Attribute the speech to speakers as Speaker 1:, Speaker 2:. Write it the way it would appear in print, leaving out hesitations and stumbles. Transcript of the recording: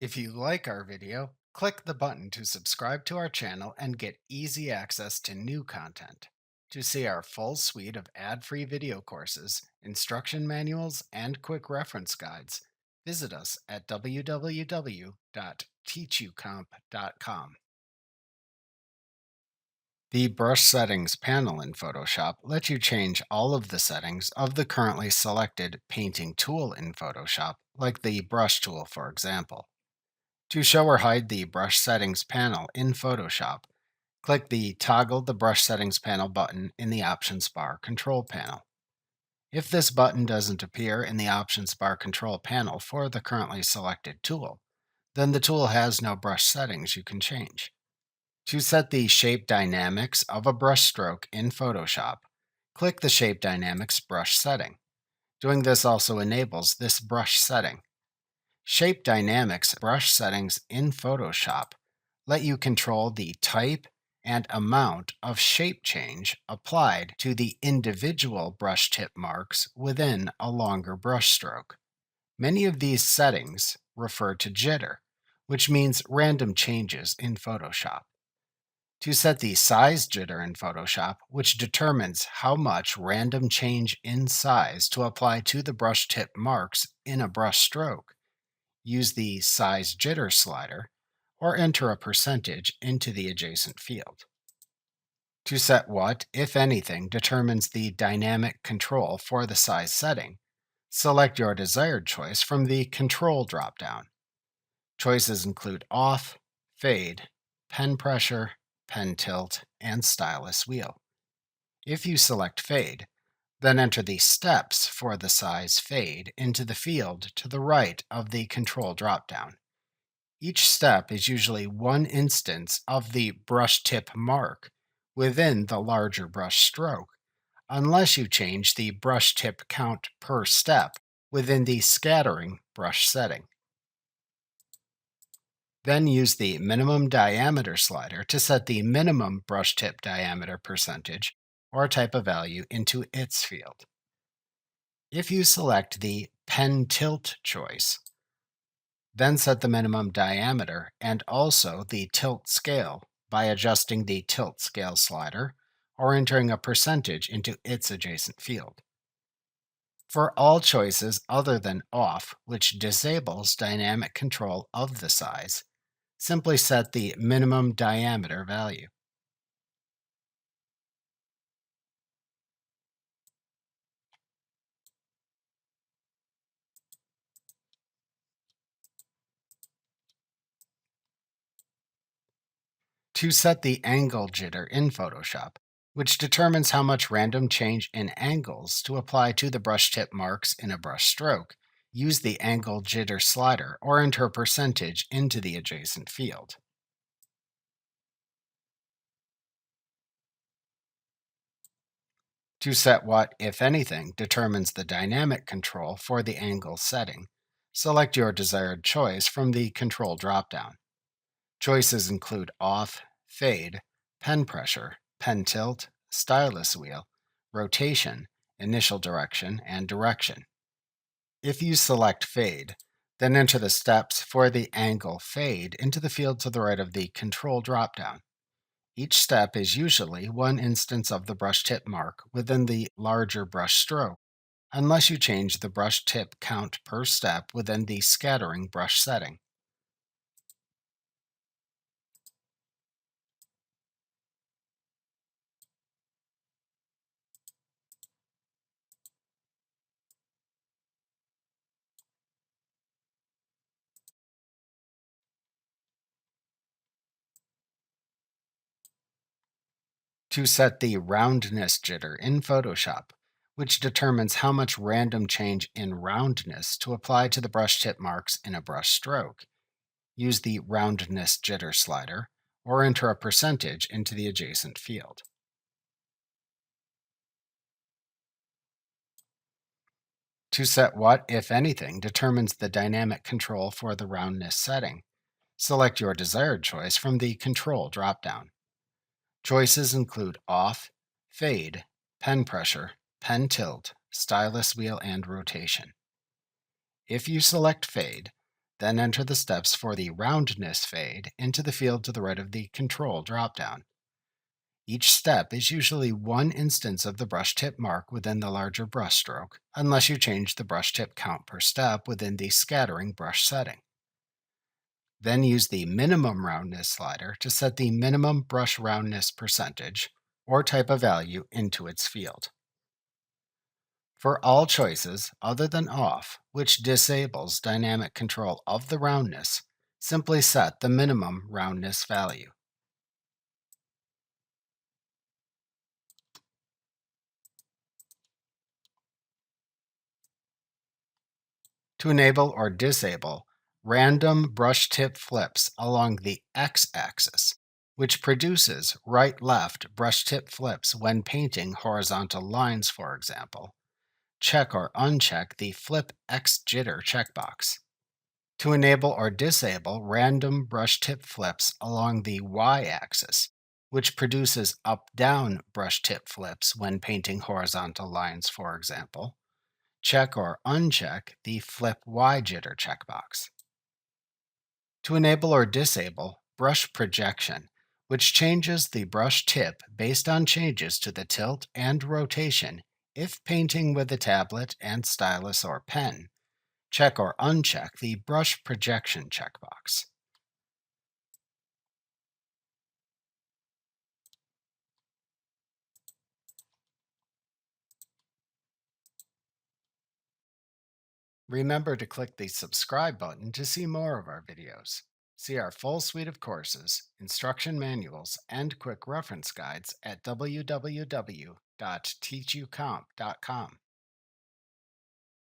Speaker 1: If you like our video, click the button to subscribe to our channel and get easy access to new content. To see our full suite of ad-free video courses, instruction manuals, and quick reference guides, visit us at www.teachucomp.com. The Brush Settings panel in Photoshop lets you change all of the settings of the currently selected painting tool in Photoshop, like the brush tool, for example. To show or hide the Brush Settings panel in Photoshop, click the Toggle the Brush Settings panel button in the Options bar control panel. If this button doesn't appear in the Options bar control panel for the currently selected tool, then the tool has no brush settings you can change. To set the shape dynamics of a brush stroke in Photoshop, click the Shape Dynamics brush setting. Doing this also enables this brush setting. Shape Dynamics brush settings in Photoshop let you control the type and amount of shape change applied to the individual brush tip marks within a longer brush stroke. Many of these settings refer to jitter, which means random changes in Photoshop. To set the size jitter in Photoshop, which determines how much random change in size to apply to the brush tip marks in a brush stroke, use the Size Jitter slider or enter a percentage into the adjacent field. To set what, if anything, determines the dynamic control for the size setting, select your desired choice from the Control dropdown. Choices include Off, Fade, Pen Pressure, Pen Tilt, and Stylus Wheel. If you select Fade, then enter the steps for the size fade into the field to the right of the Control dropdown. Each step is usually one instance of the brush tip mark within the larger brush stroke, unless you change the brush tip count per step within the scattering brush setting. Then use the minimum diameter slider to set the minimum brush tip diameter percentage or type a value into its field. If you select the Pen Tilt choice, then set the minimum diameter and also the tilt scale by adjusting the tilt scale slider or entering a percentage into its adjacent field. For all choices other than Off, which disables dynamic control of the size, simply set the minimum diameter value. To set the angle jitter in Photoshop, which determines how much random change in angles to apply to the brush tip marks in a brush stroke, use the angle jitter slider or enter a percentage into the adjacent field. To set what, if anything, determines the dynamic control for the angle setting, select your desired choice from the Control dropdown. Choices include Off, Fade, Pen Pressure, Pen Tilt, Stylus Wheel, Rotation, Initial Direction, and Direction. If you select Fade, then enter the steps for the angle fade into the field to the right of the Control dropdown. Each step is usually one instance of the brush tip mark within the larger brush stroke, unless you change the brush tip count per step within the scattering brush setting. To set the roundness jitter in Photoshop, which determines how much random change in roundness to apply to the brush tip marks in a brush stroke, use the roundness jitter slider or enter a percentage into the adjacent field. To set what, if anything, determines the dynamic control for the roundness setting, select your desired choice from the Control dropdown. Choices include Off, Fade, Pen Pressure, Pen Tilt, Stylus Wheel, and Rotation. If you select Fade, Then enter the steps for the roundness fade into the field to the right of the Control dropdown. Each step is usually one instance of the brush tip mark within the larger brushstroke, unless you change the brush tip count per step within the scattering brush setting. Then use the minimum roundness slider to set the minimum brush roundness percentage or type of value into its field. For all choices other than off, which disables dynamic control of the roundness, simply set the minimum roundness value. To enable or disable random brush tip flips along the x-axis, which produces right-left brush tip flips when painting horizontal lines, for example, check or uncheck the Flip X Jitter checkbox. To enable or disable random brush tip flips along the y-axis, which produces up-down brush tip flips when painting horizontal lines, for example, check or uncheck the Flip Y Jitter checkbox. To enable or disable brush projection, which changes the brush tip based on changes to the tilt and rotation if painting with a tablet and stylus or pen, check or uncheck the brush projection checkbox. Remember to click the subscribe button to see more of our videos. See our full suite of courses, instruction manuals, and quick reference guides at www.teachucomp.com.